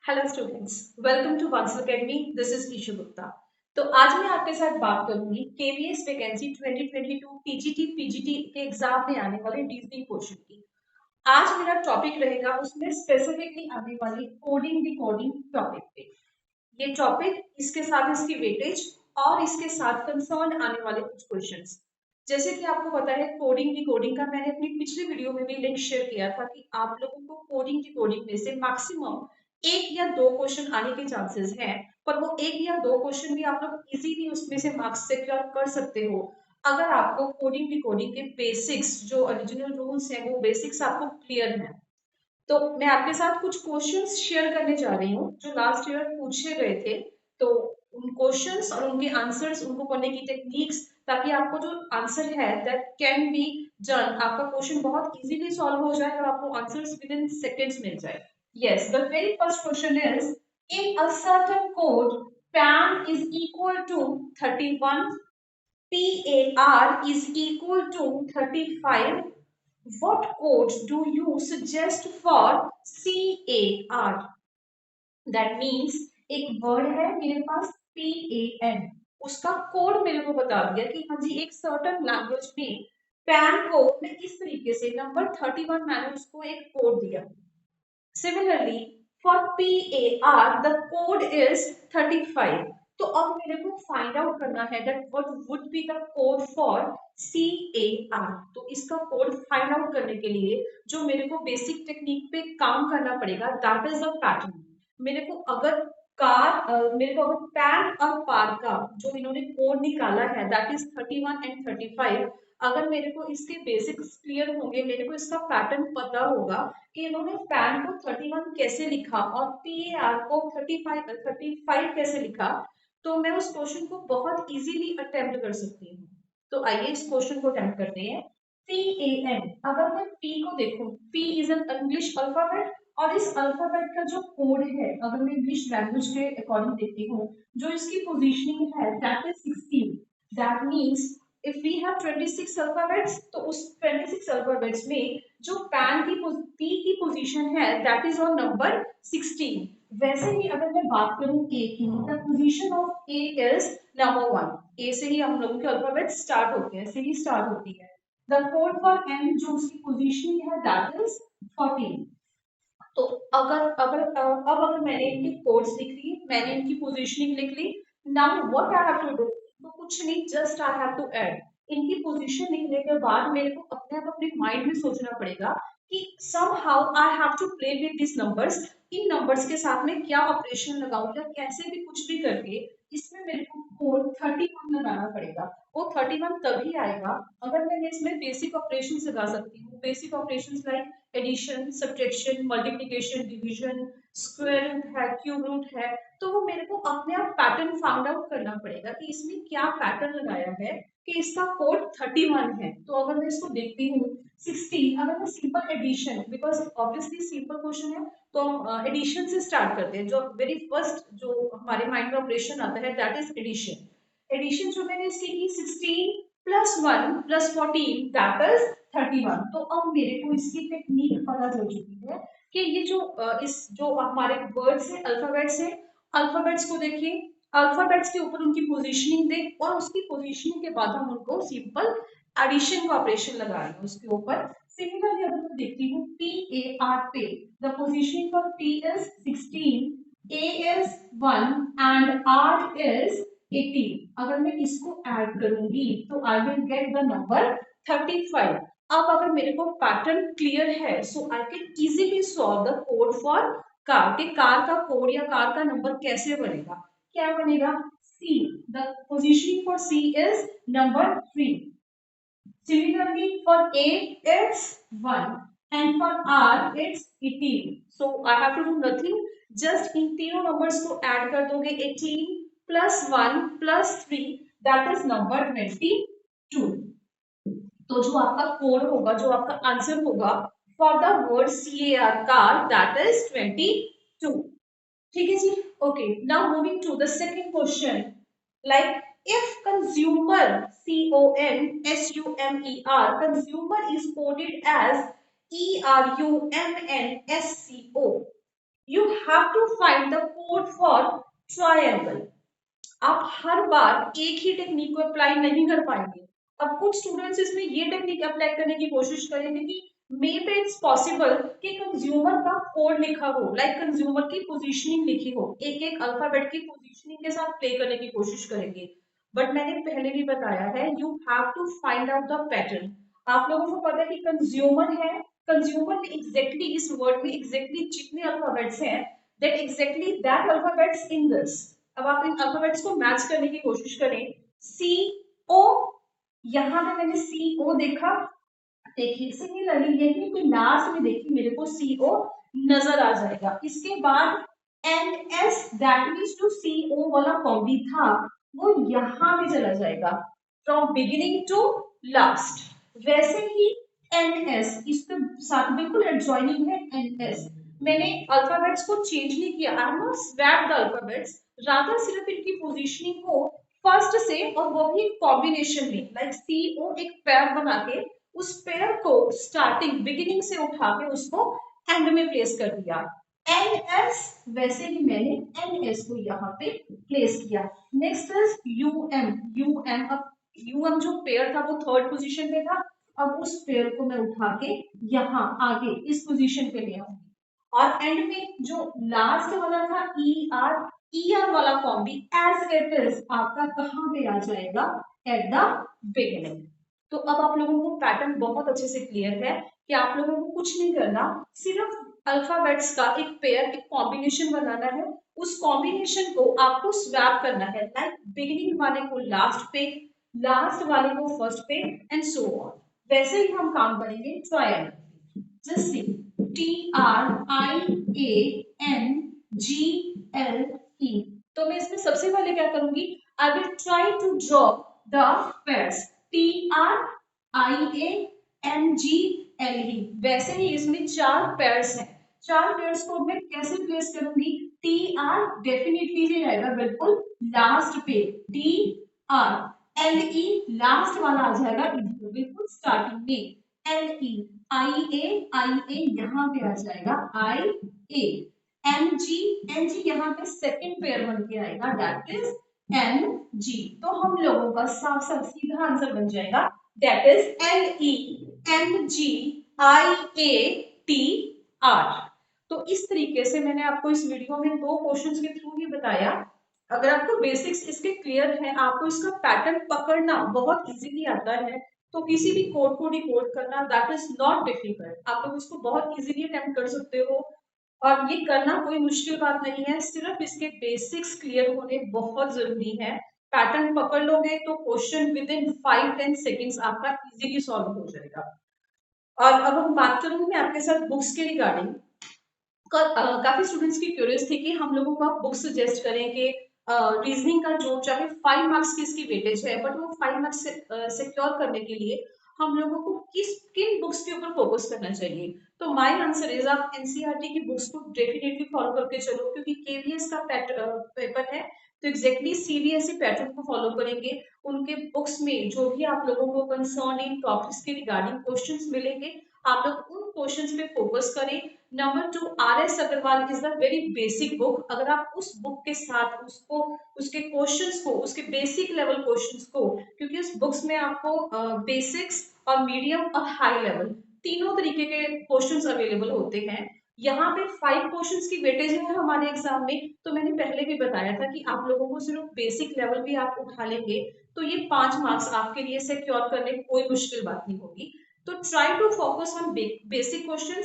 Hello students, welcome to once academy. This is Ishu Gupta. तो आज मैं आपके साथ बात करूंगी केवीएस वैकेंसी 2022 टीजीटी पीजीटी के एग्जाम में आने वाले रीजनिंग क्वेश्चन की। आज मेरा टॉपिक रहेगा उसमें स्पेसिफिकली आने वाली कोडिंग डिकोडिंग टॉपिक पे। ये टॉपिक, इसके साथ इसकी वेटेज और इसके साथ कंसर्न आने वाले कुछ क्वेश्चंस। जैसे कि आपको पता है कोडिंग डिकोडिंग का मैंने अपनी पिछली वीडियो में भी लिंक शेयर किया था कि आप लोगों को कोडिंग डिकोडिंग में से मैक्सिमम एक या दो क्वेश्चन आने के चांसेस हैं। पर वो एक या दो क्वेश्चन भी आप लोग इजीली उसमें से मार्क्स सिक्योर कर सकते हो अगर आपको कोडिंग डिकोडिंग के बेसिक्स, जो ओरिजिनल रूल्स हैं, वो बेसिक्स आपको क्लियर हैं। तो मैं आपके साथ कुछ क्वेश्चंस शेयर करने जा रही हूँ जो लास्ट ईयर पूछे गए थे। तो उन क्वेश्चंस और उनके आंसर्स, उनको करने की टेक्निक्स, ताकि आपको जो आंसर है दैट कैन बी डन, आपका क्वेश्चन बहुत इजीली सॉल्व हो जाए और आपको आंसर्स विद इन सेकेंड्स मिल जाए। Yes, the very first question is, in a certain code, PAN is equal to 31, PAR is equal to 35. What code do you suggest for CAR? That means एक word है मेरे पास PAN, उसका code मेरे को बता दिया कि हाँ जी एक सर्टन लैंग्वेज में पैन को मैं इस तरीके से नंबर 31 मैंने उसको एक कोड दिया। Similarly, for PAR, the code is 35. तो अब मेरे को फाइंड आउट करना है that what would be the code for CAR। तो इसका कोड फाइंड आउट करने के लिए जो मेरे को बेसिक टेक्निक पे काम करना पड़ेगा दैट इज अ पैटर्न। मेरे को अगर मेरे को अगर पैन और पार का जो इन्होंने कोड निकाला है दैट इज 31 एंड 35, अगर मेरे को इसके बेसिक्स क्लियर होंगे, मेरे को इसका पैटर्न पता होगा कि इन्होंने पैन को 31 कैसे लिखा और पीएआर को 35 कैसे लिखा, तो मैं उस क्वेश्चन को बहुत इजीली अटेम्प्ट कर सकती हूँ। तो आइए इस क्वेश्चन को अटेम्प्ट करते हैं। PAN, अगर मैं P को देखूं, P is an English alphabet और इस अल्फाबेट का जो कोड है अगर मैं इंग्लिश लैंग्वेज के अकॉर्डिंग देखती हूँ, जो इसकी पोजीशनिंग है that is 16। That means if we have 26 alphabets, तो उस 26 अल्फाबेट्स में जो पैन की पी की पोजीशन है दैट इज ऑन नंबर 16। वैसे ही अगर मैं बात करूं ए की, the position of A is number 1। ए से ही हम लोगों के अल्फाबेट स्टार्ट होते हैं, से ही स्टार्ट होती है। द कोड फॉर एन जो उसकी पोजीशनिंग है दैट इज 14। तो अगर मैंने इनकी कोड्स लिख ली, मैंने इनकी पोजीशनिंग लिख ली, now what I have to do, तो कुछ नहीं, just I have to add. इनकी पोजीशन लिखने के बाद मेरे को अपने आप अपने माइंड में सोचना पड़ेगा कि somehow I have to play with this numbers. इन नंबर्स के साथ में क्या ऑपरेशन लगाऊं या कैसे भी कुछ भी करके इसमें मेरे को कोड 31 लगाना पड़ेगा। वो 31 तभी आएगा अगर मैंने इसमें बेसिक ऑपरेशन लगा सकती हूँ। Basic operation like addition, subtraction, multiplication, division, square root है, क्यूब रूट है। तो वो मेरे को अपने आप पैटर्न फाइंड आउट करना पड़ेगा कि इसमें क्या पैटर्न लगाया है कि इसका कोड 31 है। तो अगर मैं इसको देखती हूँ 16, अगर मैं simple addition, because obviously simple question है, तो हम एडिशन से स्टार्ट करते हैं। जो वेरी फर्स्ट जो हमारे माइंड में ऑपरेशन आता है दैट इज एडिशन। एडिशन जो मैंने इसकी की 16 प्लस 1 प्लस 14 दैट इज 31। तो अब मेरे को इसकी टेक्निक पता चल चुकी है कि ये जो इस जो हमारे वर्ड्स है, अल्फाबेट्स है, अल्फाबेट्स को देखिए, अल्फाबेट्स के ऊपर उनकी पोजीशनिंग देख और उसकी पोजीशनिंग के बाद हम उनको सिंपल एडिशन का ऑपरेशन लगा रहे हैं उसके ऊपर। सिमिलरली अगर मैं देखती हूँ पी ए आर पे, the positioning for P is 16, A is 1 and R is 18। अगर मैं इसको ऐड करूंगी तो I will get the number 35। अब अगर मेरे को पैटर्न क्लियर है so I can easily solve the code for car, के कार का कोड या कार का नंबर कैसे बनेगा। क्या बनेगा, C, the positioning for C is number 3। Similarly, for A it's 1 and for R it's 18. So I have to do nothing. Just इन तीनों numbers को add कर दोगे, 18 plus 1 plus 3 that is number 22. तो जो आपका कोड होगा, जो आपका आंसर होगा for the word CAR car that is 22. ठीक है जी, okay. Now moving to the second question, like if consumer, CONSUMER, consumer is coded as ERUMNSCO, you have to find the code for triangle. आप हर बार एक ही technique को apply नहीं कर पाएंगे। अब कुछ स्टूडेंट्स इसमें ये टेक्निक अप्लाई करने की कोशिश करेंगे कि मे बी इट्स पॉसिबल कि कंज्यूमर का कोड लिखा हो, लाइक कंज्यूमर की पोजीशनिंग लिखी हो, एक एक अल्फाबेट की पोजीशनिंग के साथ प्ले करने की कोशिश करेंगे। बट मैंने पहले भी बताया है, you have to find out the pattern. आप लोगों को पता है कि कंज्यूमर है, कंज्यूमर में एग्जैक्टली इस वर्ड में एग्जैक्टली जितने अल्फाबेट्स हैं, that exactly that alphabets in this. अब आप इन अल्फाबेट्स को मैच करने की कोशिश करें। सी ओ, यहां पे मैंने सी ओ देखा, देखिए सिमिलरली यही पे लास्ट में देखिए मेरे को सी ओ नजर आ जाएगा। इसके बाद एन एस, दैट मीन्स जो सी ओ वाला कॉम्बी था वो यहां पे चला जाएगा, फ्रॉम बिगिनिंग टू लास्ट। वैसे ही एन एस इसके साथ बिल्कुल एडजॉइनिंग है एन एस। मैंने अल्फाबेट्स को चेंज नहीं किया, I have not swapped the alphabets, rather सिर्फ इनकी पोजीशनिंग को फर्स्ट से, और वो भी कॉम्बिनेशन में, लाइक सी ओ एक पैर बना के उस पेयर को स्टार्टिंग बिगिनिंग से उठा के उसको एंड में प्लेस कर दिया। एन एस, वैसे ही मैंने एन एस को यहाँ पे प्लेस किया। Next is U M, U M. अब यू एम जो पेयर था वो थर्ड पोजीशन पे था, अब उस पेयर को मैं उठा के यहाँ आगे इस पोजीशन पे ले आऊंगी। और एंड में जो लास्ट वाला था ई आर, ई आर वाला कॉम्बी एज इट इज आपका कहाँ पे आ जाएगा, एट द बिगिनिंग। तो अब आप लोगों को पैटर्न बहुत अच्छे से क्लियर है कि आप लोगों को कुछ नहीं करना, सिर्फ अल्फाबेट्स का एक पेयर, एक कॉम्बिनेशन बनाना है। उस कॉम्बिनेशन को आपको स्वैप करना है, लाइक बिगिनिंग वाले को लास्ट पे, लास्ट वाले को फर्स्ट पे, एंड सो ऑन। वैसे ही हम काम करेंगे triangle. Just C T R I A N G L E. तो मैं इसमें सबसे पहले क्या करूंगी, I will try to draw the pairs T R I A N G L E. वैसे ही इसमें चार पेयर्स हैं, चार पेयर्स को मैं कैसे प्लेस करूंगी, टी आर डेफिनेटली ये रहेगा बिल्कुल लास्ट पे, T R L E last वाला आ जाएगा इधर बिल्कुल स्टार्टिंग में, एल ई आई ए यहाँ पे आ जाएगा आई ए, एन जी यहाँ पे सेकंड पेयर बन के आएगा, दैट इज एन जी। तो हम लोगों का साफ साफ सीधा आंसर बन जाएगा, that is L E N G I A T R. तो इस तरीके से मैंने आपको इस वीडियो में दो क्वेश्चंस के थ्रू ही बताया। अगर आपको बेसिक्स इसके क्लियर है, आपको इसका पैटर्न पकड़ना बहुत इजीली आता है, तो किसी भी कोड को डिकोड करना दैट इज नॉट डिफिकल्ट। आप लोग इसको बहुत इजीली अटेम्प्ट कर सकते हो, और ये करना कोई मुश्किल बात नहीं है, सिर्फ इसके बेसिक्स क्लियर होने बहुत जरूरी है। पैटर्न पकड़ लोगे तो क्वेश्चन विद इन 5-10 सेकेंड्स आपका इजीली सॉल्व हो जाएगा। और अब हम बात करूंगी मैं आपके साथ बुक्स के रिगार्डिंग। काफी स्टूडेंट्स की क्यूरियस थी कि हम लोगों को आप बुक सजेस्ट करें कि रीजनिंग का जो चाहे 5 मार्क्स की इसकी वेटेज है, बट वो 5 मार्क्स सिक्योर करने के लिए हम लोगों को किन बुक्स के ऊपर फोकस करना चाहिए। तो माय आंसर इज आप एनसीईआरटी की बुक्स को डेफिनेटली फॉलो करके चलो, क्योंकि केवीएस का पेपर है, तो एग्जैक्टली सीबीएसई पैटर्न को फॉलो करेंगे। उनके बुक्स में जो भी आप लोगों को कंसर्न इन टॉपिक्स के रिगार्डिंग क्वेश्चंस मिलेंगे, आप लोग उन क्वेश्चंस पे फोकस करें। Number 2, R S. Aggarwal is the very basic book. अगर आप उस बुक के साथ उसको, उसके क्वेश्चंस को, उसके बेसिक लेवल क्वेश्चंस को, क्योंकि उस बुक्स में आपको बेसिक्स और मीडियम और हाई लेवल तीनों तरीके के क्वेश्चंस अवेलेबल होते हैं। यहाँ पे 5 क्वेश्चंस की वेटेज है हमारे एग्जाम में, तो मैंने पहले भी बताया था कि आप लोगों को सिर्फ बेसिक लेवल भी आप उठा लेंगे तो ये 5 मार्क्स आपके लिए सिक्योर करने कोई मुश्किल बात नहीं होगी। तो try to focus on basic questions